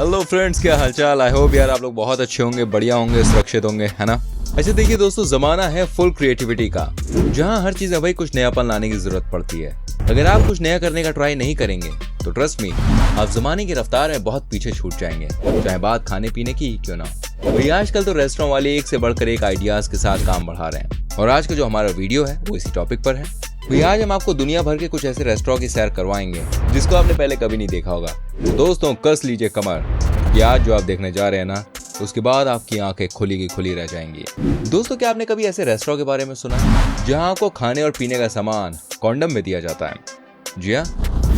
Hello friends, क्या हालचाल। I hope यार आप लोग बहुत अच्छे होंगे, बढ़िया होंगे, सुरक्षित होंगे, है ना। अच्छा देखिए दोस्तों, जमाना है फुल क्रिएटिविटी का, जहां हर चीज भाई कुछ नयापन लाने की जरूरत पड़ती है। अगर आप कुछ नया करने का ट्राई नहीं करेंगे तो ट्रस्ट मी, आप जमाने की रफ्तार में बहुत पीछे छूट जाएंगे, चाहे बात खाने पीने की ही क्यों ना हो। भाई आजकल तो रेस्टोरेंट वाले एक से बढ़कर एक आइडियाज के साथ काम बढ़ा रहे हैं, और आज का जो हमारा वीडियो है वो इसी टॉपिक पर है। भाई आज हम आपको दुनिया भर के कुछ ऐसे रेस्टोरेंट की सैर करवाएंगे जिसको आपने पहले कभी नहीं देखा होगा। तो दोस्तों कस लीजिए कमर, कि आज जो आप देखने जा रहे हैं ना, उसके बाद आपकी आंखें खुली की खुली रह जाएंगी। दोस्तों क्या आपने कभी ऐसे रेस्टोरेंट के बारे में सुना जहां आपको खाने और पीने का सामान कॉन्डम में दिया जाता है? जी हाँ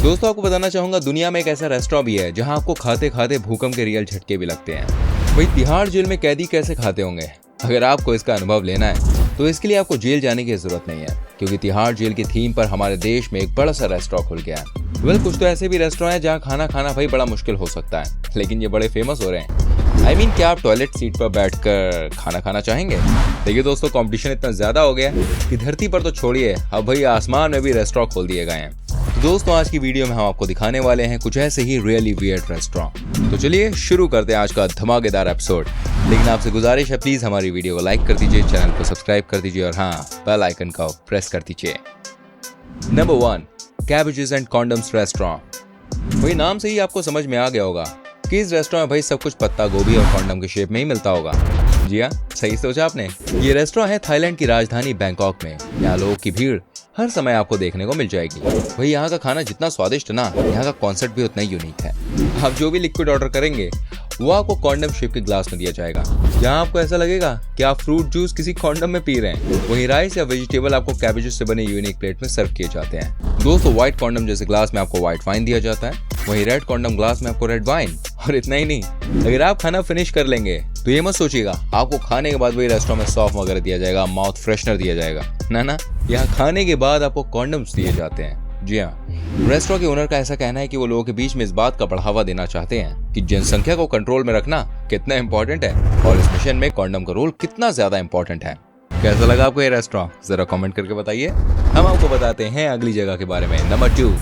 दोस्तों, आपको बताना चाहूंगा दुनिया में एक ऐसा रेस्टोरेंट भी है जहां आपको खाते खाते भूकंप के रियल झटके भी लगते हैं। भाई तिहाड़ जेल में कैदी कैसे खाते होंगे? अगर आपको इसका अनुभव लेना है तो इसके लिए आपको जेल जाने की जरूरत नहीं है, क्योंकि तिहाड़ जेल की थीम पर हमारे देश में एक बड़ा सा रेस्टोरेंट खुल गया है। कुछ तो ऐसे भी रेस्टोरेंट हैं जहाँ खाना खाना भाई बड़ा मुश्किल हो सकता है, लेकिन ये बड़े फेमस हो रहे हैं। I mean, क्या आप टॉयलेट सीट पर बैठकर खाना खाना चाहेंगे? देखिए दोस्तों, कंपटीशन इतना ज्यादा हो गया कि धरती पर तो छोड़िए, अब भाई आसमान में भी रेस्टोरेंट खोल दिए गए हैं। तो दोस्तों आज की वीडियो में हम आपको दिखाने वाले हैं कुछ ऐसे ही रियली वियर्ड रेस्टोरेंट। तो चलिए शुरू करते हैं आज का धमाकेदार एपिसोड। लेकिन आपसे गुजारिश है, प्लीज हमारी वीडियो को लाइक कर दीजिए, चैनल को सब्सक्राइब कर दीजिए और हाँ बेल आइकन को प्रेस कर दीजिए। Number 1, cabbages and condoms restaurant. वही नाम से ही आपको समझ में आ गया होगा कि इस रेस्टोरेंट में भाई सब कुछ पत्ता गोभी और कॉन्डम के शेप में ही मिलता होगा। जी हाँ, सही सोचा आपने। ये रेस्टोरेंट है थाईलैंड की राजधानी बैंकॉक में। यहाँ लोगों की भीड़ हर समय आपको देखने को मिल जाएगी। वही यहाँ का खाना जितना स्वादिष्ट है ना, यहाँ का कॉन्सेप्ट भी उतना ही यूनिक है। आप जो भी लिक्विड ऑर्डर करेंगे वो आपको कॉन्डम शेप के ग्लास में दिया जाएगा, जहाँ आपको ऐसा लगेगा कि आप फ्रूट जूस किसी कॉन्डम में पी रहे हैं। वहीं राइस या वेजिटेबल आपको कैबेजेस से बने यूनिक प्लेट में सर्व किए जाते हैं। दोस्तों व्हाइट कॉन्डम जैसे ग्लास में आपको व्हाइट वाइन दिया जाता है, वहीं रेड कॉन्डम ग्लास में आपको रेड वाइन। और इतना ही नहीं, अगर आप खाना फिनिश कर लेंगे तो ये मत सोचिएगा आपको खाने के बाद वही रेस्टोरेंट में सॉफ्ट वगैरह दिया जाएगा, माउथ फ्रेशनर दिया जाएगा। ना, यहाँ खाने के बाद आपको कॉन्डम्स दिए जाते हैं। जी हाँ, रेस्टोरेंट के ओनर का ऐसा कहना है कि वो लोगों के बीच में इस बात का बढ़ावा देना चाहते हैं कि जनसंख्या को कंट्रोल में रखना कितना इंपॉर्टेंट है और इस मिशन में कॉन्डम का रोल कितना ज्यादा इंपॉर्टेंट है। कैसा लगा आपको ये रेस्टोरेंट? जरा कमेंट करके बताइए। हम आपको बताते हैं अगली जगह के बारे में। Number 2,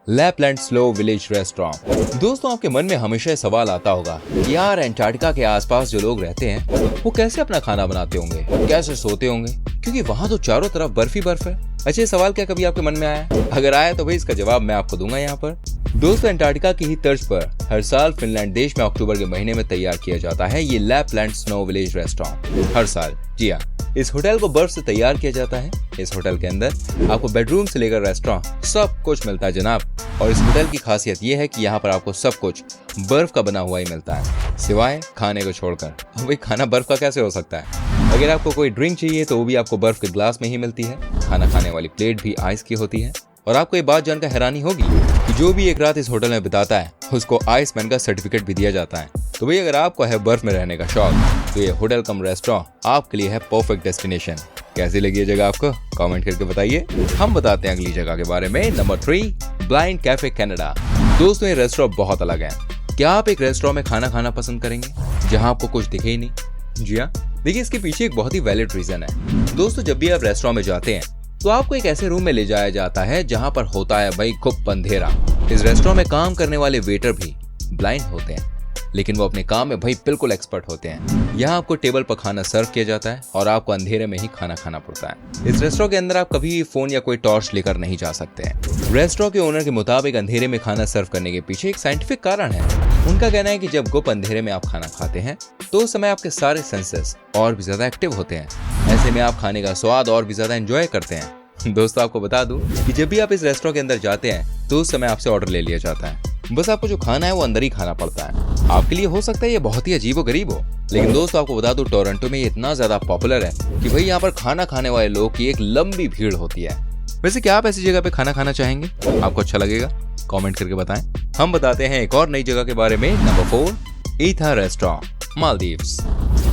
Lapland slow village restaurant. दोस्तों आपके मन में हमेशा सवाल आता होगा कि यार एंटार्क्टिका के आसपास जो लोग रहते हैं वो कैसे अपना खाना बनाते होंगे, कैसे सोते होंगे, क्योंकि वहाँ तो चारों तरफ बर्फ ही बर्फ है। अच्छा ये सवाल क्या कभी आपके मन में आया? अगर आया तो भाई इसका जवाब मैं आपको दूंगा यहाँ पर। दोस्तों एंटार्क्टिका की ही तर्ज पर हर साल फिनलैंड देश में अक्टूबर के महीने में तैयार किया जाता है ये लैपलैंड स्नो विलेज रेस्टोरेंट। हर साल, जी हाँ, इस होटल को बर्फ से तैयार किया जाता है। इस होटल के अंदर आपको बेडरूम से लेकर रेस्टोरेंट सब कुछ मिलता है जनाब। और इस होटल की खासियत ये है कि यहाँ पर आपको सब कुछ बर्फ का बना हुआ ही मिलता है, सिवाय खाने को छोड़कर। भाई खाना बर्फ का कैसे हो सकता है? अगर आपको कोई ड्रिंक चाहिए तो वो भी आपको बर्फ के ग्लास में ही मिलती है। खाना खाने वाली प्लेट भी आइस की होती है। और आपको ये बात जानकर हैरानी होगी कि जो भी एक रात इस होटल में बिताता है उसको आइसमैन का सर्टिफिकेट भी दिया जाता है। तो भाई अगर आपको है बर्फ में रहने का शौक तो ये होटल कम रेस्टोरेंट आपके लिए है परफेक्ट डेस्टिनेशन। कैसी लगी ये जगह आपको? कमेंट करके बताइए। हम बताते हैं अगली जगह के बारे में। Number 3, blind cafe Canada. दोस्तों ये रेस्टोरेंट बहुत अलग है। क्या आप एक रेस्टोरेंट में खाना खाना पसंद करेंगे जहाँ आपको कुछ दिखे ही नहीं? जी हाँ, देखिए इसके पीछे एक बहुत ही वैलिड रीजन है। दोस्तों जब भी आप रेस्टोरेंट में जाते हैं तो आपको एक ऐसे रूम में ले जाया जाता है जहाँ पर होता है भाई खूब अंधेरा। इस रेस्टोरेंट में काम करने वाले वेटर भी ब्लाइंड होते हैं, लेकिन वो अपने काम में भाई बिल्कुल एक्सपर्ट होते हैं। यहाँ आपको टेबल पर खाना सर्व किया जाता है और आपको अंधेरे में ही खाना खाना पड़ता है। इस रेस्टोरेंट के अंदर आप कभी भी फोन या कोई टॉर्च लेकर नहीं जा सकते हैं। रेस्टोरेंट के ओनर के मुताबिक अंधेरे में खाना सर्व करने के पीछे एक साइंटिफिक कारण है। उनका कहना है कि जब गुप अंधेरे में आप खाना खाते हैं तो उस समय आपके सारे सेंसेस और भी ज्यादा एक्टिव होते हैं। ऐसे में आप खाने का स्वाद और भी ज्यादा एंजॉय करते हैं। दोस्तों आपको बता दूं कि जब भी आप इस रेस्टोरेंट के अंदर जाते हैं तो उस समय आपसे ऑर्डर ले लिया जाता है। बस आपको जो खाना है वो अंदर ही खाना पड़ता है। आपके लिए हो सकता है ये बहुत ही अजीब और गरीब हो, लेकिन दोस्तों आपको बता दूं टोरंटो में ये इतना ज्यादा पॉपुलर है कि भाई यहाँ पर खाना खाने वाले लोगों की एक लंबी भीड़ होती है। वैसे क्या आप ऐसी जगह पे खाना खाना चाहेंगे? आपको अच्छा लगेगा? कमेंट करके बताएं। हम बताते हैं एक और नई जगह के बारे में। Number 4, Ithaa restaurant, Maldives.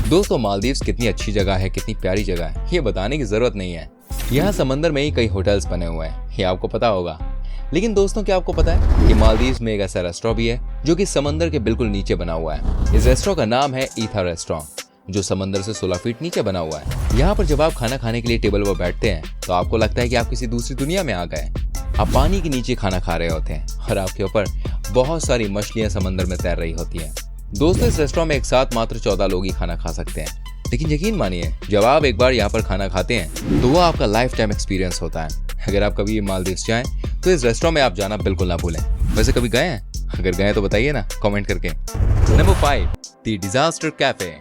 दोस्तों मालदीव्स कितनी अच्छी जगह है, कितनी प्यारी जगह है, ये बताने की जरूरत नहीं है। यहाँ समंदर में ही कई होटल्स बने हुए हैं, ये आपको पता होगा। लेकिन दोस्तों क्या आपको पता है कि मालदीव्स में एक ऐसा रेस्टोरेंट भी है जो कि समंदर के बिल्कुल नीचे बना हुआ है। इस रेस्टोरेंट का नाम है ईथा रेस्टोरेंट, जो समंदर से 16 फीट नीचे बना हुआ है। यहाँ पर जब आप खाना खाने के लिए टेबल पर बैठते हैं तो आपको लगता है कि आप किसी दूसरी दुनिया में आ गए। आप पानी के नीचे खाना खा रहे होते हैं और आपके ऊपर बहुत सारी मछलियां समंदर में तैर रही होती हैं। दोस्तों इस रेस्टोरेंट में एक साथ मात्र 14 लोग ही खाना खा सकते हैं। लेकिन यकीन मानिए, जब आप एक बार यहाँ पर खाना खाते हैं तो वो आपका लाइफ टाइम एक्सपीरियंस होता है। अगर आप कभी मालदीव जाएं तो इस रेस्टोरेंट में आप जाना बिल्कुल ना भूलें। वैसे कभी गए हैं? अगर गए तो बताइए ना कमेंट करके। Number 5, the disaster cafe.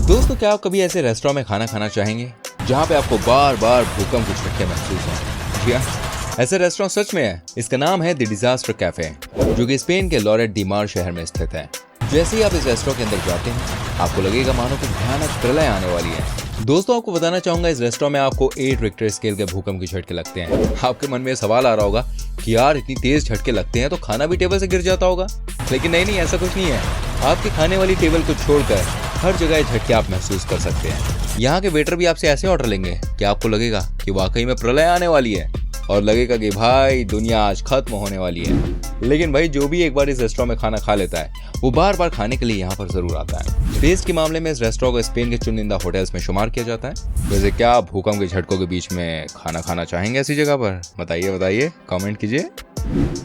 दोस्तों क्या आप कभी ऐसे रेस्टोरेंट में खाना खाना चाहेंगे जहाँ पे आपको बार बार भूकंप के झटके महसूस हो? जी हाँ, ऐसे रेस्टोरेंट सच में है। इसका नाम है द डिजास्टर कैफे, जो कि स्पेन के लॉरेट डी मार शहर में स्थित है। जैसे ही आप इस रेस्टोरेंट के अंदर जाते हैं आपको लगेगा मानो कि भयानक प्रलय आने वाली है। दोस्तों आपको बताना चाहूंगा, इस रेस्टोरेंट में आपको 8 रिक्टर स्केल के भूकंप के झटके लगते हैं। आपके मन में सवाल आ रहा होगा कि यार इतनी तेज झटके लगते हैं तो खाना भी टेबल से गिर जाता होगा। लेकिन नहीं, ऐसा कुछ नहीं है। आपके खाने वाली टेबल को छोड़कर हर जगह झटके आप महसूस कर सकते हैं। यहाँ के वेटर भी आपसे ऐसे ऑर्डर लेंगे कि आपको लगेगा कि वाकई में प्रलय आने वाली है और लगेगा कि भाई दुनिया आज खत्म होने वाली है। लेकिन भाई जो भी एक बार इस रेस्टोरेंट में खाना खा लेता है वो बार बार खाने के लिए यहाँ पर जरूर आता है। टेस्ट के मामले में इस रेस्टोरेंट को स्पेन के चुनिंदा होटल्स में शुमार किया जाता है। वैसे क्या आप भूकंप के झटकों के बीच में खाना खाना चाहेंगे ऐसी जगह पर? बताइए कमेंट कीजिए।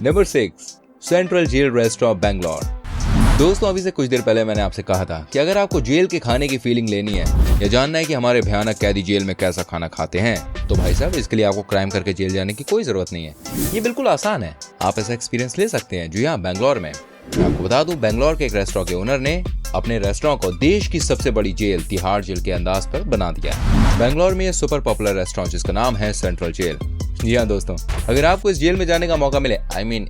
Number 6, central jail restaurant Bangalore. दोस्तों अभी से कुछ देर पहले मैंने आपसे कहा था कि अगर आपको जेल के खाने की फीलिंग लेनी है या जानना है कि हमारे भयानक कैदी जेल में कैसा खाना खाते हैं, तो भाई साहब इसके लिए आपको क्राइम करके जेल जाने की कोई जरूरत नहीं है। ये बिल्कुल आसान है, आप ऐसा एक्सपीरियंस ले सकते हैं। जी हाँ, बेंगलोर में। मैं आपको बता दूं, बेंगलोर के एक रेस्टोरेंट के ओनर ने अपने रेस्टोरेंट को देश की सबसे बड़ी जेल तिहाड़ जेल के अंदाज पर बना दिया। बेंगलोर में ये सुपर पॉपुलर रेस्टोरेंट जिसका नाम है सेंट्रल जेल। जी हाँ दोस्तों, अगर आपको इस जेल में जाने का मौका मिले,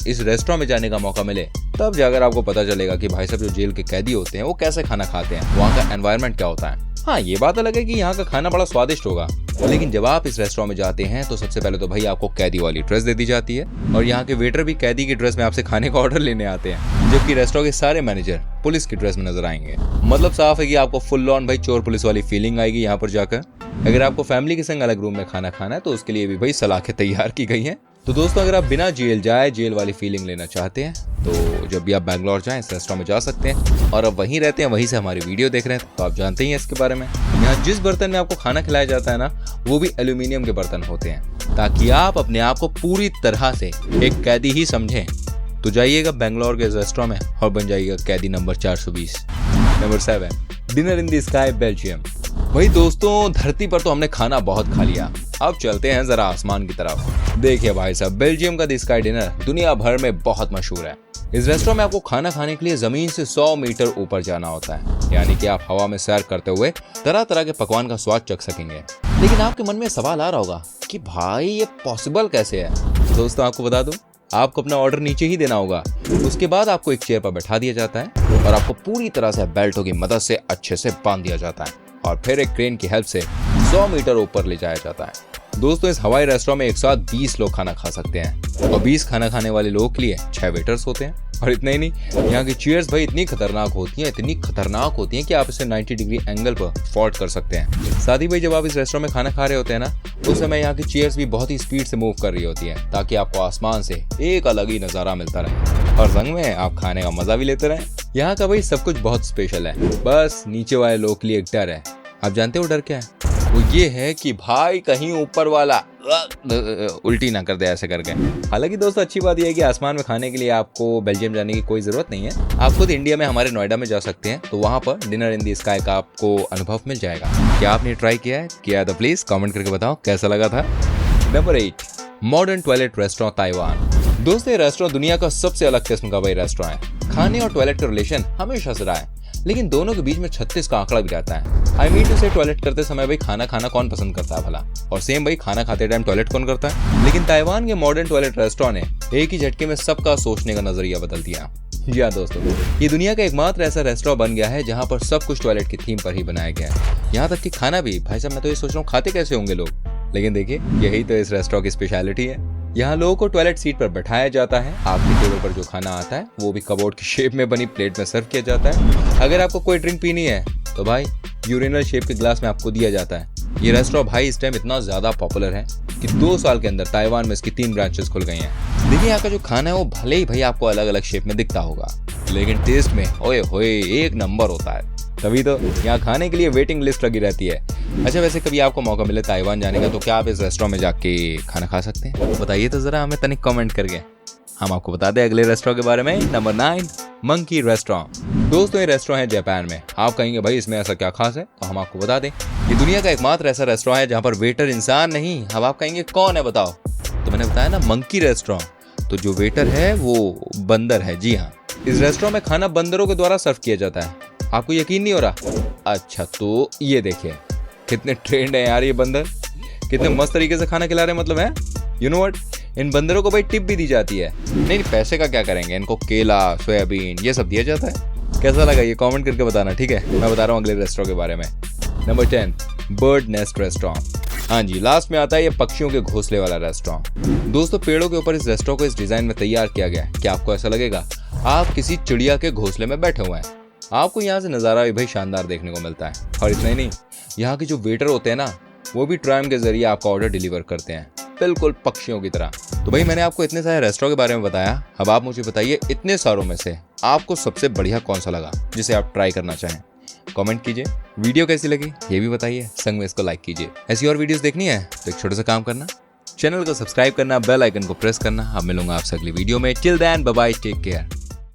इस रेस्टोरेंट में जाने का मौका मिले, तब जाकर आपको पता चलेगा कि भाई साहब जो जेल के कैदी होते हैं वो कैसे खाना खाते हैं, वहाँ का एनवायरनमेंट क्या होता है। हाँ, ये बात अलग है कि यहाँ का खाना बड़ा स्वादिष्ट होगा, लेकिन जब आप इस रेस्टोरेंट में जाते हैं तो सबसे पहले तो भाई आपको कैदी वाली ड्रेस दे दी जाती है और यहाँ के वेटर भी कैदी की ड्रेस में आपसे खाने का ऑर्डर लेने आते हैं, जबकि रेस्टोरेंट के सारे मैनेजर पुलिस की ड्रेस में नजर आएंगे। मतलब साफ है कि आपको फुल ऑन भाई चोर पुलिस वाली फीलिंग आएगी यहाँ पर जाकर। अगर आपको फैमिली के संग अलग रूम में खाना खाना है तो उसके लिए भी भाई सलाखें तैयार की गई हैं। तो दोस्तों अगर आप बिना जेल वाली फीलिंग लेना चाहते हैं तो जब भी आप बेंगलोर जाएं इस रेस्टोरेंट में जा सकते हैं। और अब वहीं रहते हैं, वहीं से हमारी वीडियो देख रहे हैं तो आप जानते ही हैं इसके बारे में। यहाँ जिस बर्तन में आपको खाना खिलाया जाता है ना, वो भी एल्यूमिनियम के बर्तन होते हैं, ताकि आप अपने आप को पूरी तरह से एक कैदी ही समझें। तो जाइएगा बेंगलोर के रेस्टोरेंट में और बन जाइएगा कैदी number 420। Number 7, dinner in the sky Belgium. वही दोस्तों, धरती पर तो हमने खाना बहुत खा लिया, अब चलते हैं जरा आसमान की तरफ। देखिए भाई साहब, बेल्जियम का द स्काई डिनर दुनिया भर में बहुत मशहूर है। इस रेस्टोरेंट में आपको खाना खाने के लिए जमीन से 100 मीटर ऊपर जाना होता है, यानी कि आप हवा में सैर करते हुए तरह तरह के पकवान का स्वाद चख सकेंगे। लेकिन आपके मन में सवाल आ रहा होगा कि भाई ये पॉसिबल कैसे है? दोस्तों आपको बता दूं, आपको अपना ऑर्डर नीचे ही देना होगा। उसके बाद आपको एक चेयर पर बैठा दिया जाता है और आपको पूरी तरह से बेल्टों की मदद से अच्छे से बांध दिया जाता है और फिर एक क्रेन की हेल्प से 100 मीटर ऊपर ले जाया जाता है। दोस्तों इस हवाई रेस्टोरेंट में एक साथ 20 लोग खाना खा सकते हैं और 20 खाना खाने वाले लोगों के लिए 6 वेटर्स होते हैं। और इतना ही नहीं, यहाँ की चेयर्स भाई इतनी खतरनाक होती हैं कि आप इसे 90 डिग्री एंगल पर फोल्ड कर सकते हैं। साथ ही भाई जब आप इस रेस्टोरेंट में खाना खा रहे होते हैं ना, उस समय यहाँ की चेयर्स भी बहुत ही स्पीड से मूव कर रही होती हैं, ताकि आपको आसमान से एक अलग ही नजारा मिलता रहे और संग में आप खाने का मजा भी लेते रहें। यहाँ का भाई सब कुछ बहुत स्पेशल है, बस नीचे वाले लोग के लिए एक डर है। आप जानते हो डर क्या है? वो ये है कि भाई कहीं ऊपर वाला उल्टी ना कर दे ऐसे करके। हालांकि दोस्तों अच्छी बात यह है कि आसमान में खाने के लिए आपको बेल्जियम जाने की कोई जरूरत नहीं है। आप खुद इंडिया में हमारे नोएडा में जा सकते हैं, तो वहां पर डिनर इन द स्काई का आपको अनुभव मिल जाएगा। क्या आपने ट्राई किया है तो प्लीज कमेंट करके बताओ कैसा लगा था। Number 8, modern toilet restaurant Taiwan. दोस्तों ये रेस्टोरेंट दुनिया का सबसे अलग किस्म का भाई रेस्टोरेंट है। खाने और टॉयलेट का रिलेशन हमेशा से रहा है, लेकिन दोनों के बीच में 36 का आंकड़ा भी रहता है। आई मीन टू से टॉयलेट करते समय भाई खाना खाना कौन पसंद करता है भला, और सेम भाई खाना खाते टाइम टॉयलेट कौन करता है। लेकिन ताइवान के मॉडर्न टॉयलेट रेस्टोरेंट ने एक ही झटके में सबका सोचने का नजरिया बदल दिया। जी हाँ दोस्तों, ये दुनिया का एकमात्र ऐसा रेस्टोरेंट बन गया है जहाँ पर सब कुछ टॉयलेट की थीम पर ही बनाया गया है। यहाँ तक कि खाना भी, भाई साहब मैं तो ये सोच रहा हूँ खाते कैसे होंगे लोग। लेकिन देखिए यही तो इस रेस्टोरेंट की स्पेशलिटी है। यहाँ लोगों को टॉयलेट सीट पर बैठाया जाता है, आपके टेबल पर जो खाना आता है वो भी कबोर्ड की शेप में बनी प्लेट में सर्व किया जाता है। अगर आपको कोई ड्रिंक पीनी है तो भाई यूरिनल शेप के ग्लास में आपको दिया जाता है। ये रेस्टोरेंट भाई इस टाइम इतना ज्यादा पॉपुलर है कि 2 साल के अंदर ताइवान में इसकी 3 ब्रांचेस खुल गई हैं। देखिए यहाँ का जो खाना है वो भले ही भाई आपको अलग अलग शेप में दिखता होगा, लेकिन टेस्ट में ओए होए एक नंबर होता है। तभी तो यहाँ खाने के लिए वेटिंग लिस्ट लगी रहती है। अच्छा वैसे कभी आपको मौका मिले ताइवान जाने का तो क्या आप इस रेस्टोरेंट में जाके खाना खा सकते हैं? बताइए तो जरा हमें तनिक कमेंट करके, हम आपको बता दें अगले रेस्टोरेंट के बारे में। Number 9, monkey restaurant. दोस्तों ये रेस्टोरेंट है जापान में। आप कहेंगे भाई इसमें ऐसा क्या खास है, तो हम आपको बता दें ये दुनिया का एकमात्र ऐसा रेस्टोरेंट है जहाँ पर वेटर इंसान नहीं। अब आप कहेंगे कौन है बताओ, तो मैंने बताया ना मंकी रेस्टोरेंट। तो जो वेटर है वो बंदर है। जी हाँ, इस रेस्टोरेंट में खाना बंदरों के द्वारा सर्व किया जाता है। आपको यकीन नहीं हो रहा? अच्छा तो ये देखिए कितने ट्रेंड है यार ये बंदर, कितने मस्त तरीके से खाना खिला रहे हैं। मतलब है यू नो व्हाट, इन बंदरों को भाई टिप भी दी जाती है। नहीं पैसे का क्या करेंगे, इनको केला सोयाबीन ये सब दिया जाता है। कैसा लगा ये कमेंट करके बताना, ठीक है। मैं बता रहा हूँ अगले रेस्टोरेंट के बारे में। Number 10 bird nest restaurant. हाँ जी, लास्ट में आता है ये पक्षियों के घोंसले वाला रेस्टोरेंट। दोस्तों पेड़ों के ऊपर इस रेस्टोरेंट को इस डिजाइन में तैयार किया गया है कि आपको ऐसा लगेगा आप किसी चिड़िया के घोंसले में बैठे हुए हैं। आपको यहाँ से नज़ारा भी भाई शानदार देखने को मिलता है। और इतना ही नहीं, यहाँ के जो वेटर होते हैं ना वो भी ट्राइम के जरिए आपका ऑर्डर डिलीवर करते हैं, बिल्कुल पक्षियों की तरह। तो भाई मैंने आपको इतने सारे रेस्टोरेंट के बारे में बताया। अब आप मुझे बताइए इतने सारों में से आपको सबसे बढ़िया कौन सा लगा जिसे आप ट्राई करना चाहें। कमेंट कीजिए। वीडियो कैसी लगी ये भी बताइए, संग में इसको लाइक कीजिए। ऐसी और वीडियोस देखनी है तो एक छोटा सा काम करना, चैनल को सब्सक्राइब करना, बेल आइकन को प्रेस करना। अब मिलूंगा आपसे अगली वीडियो में। Till then bye bye, take care.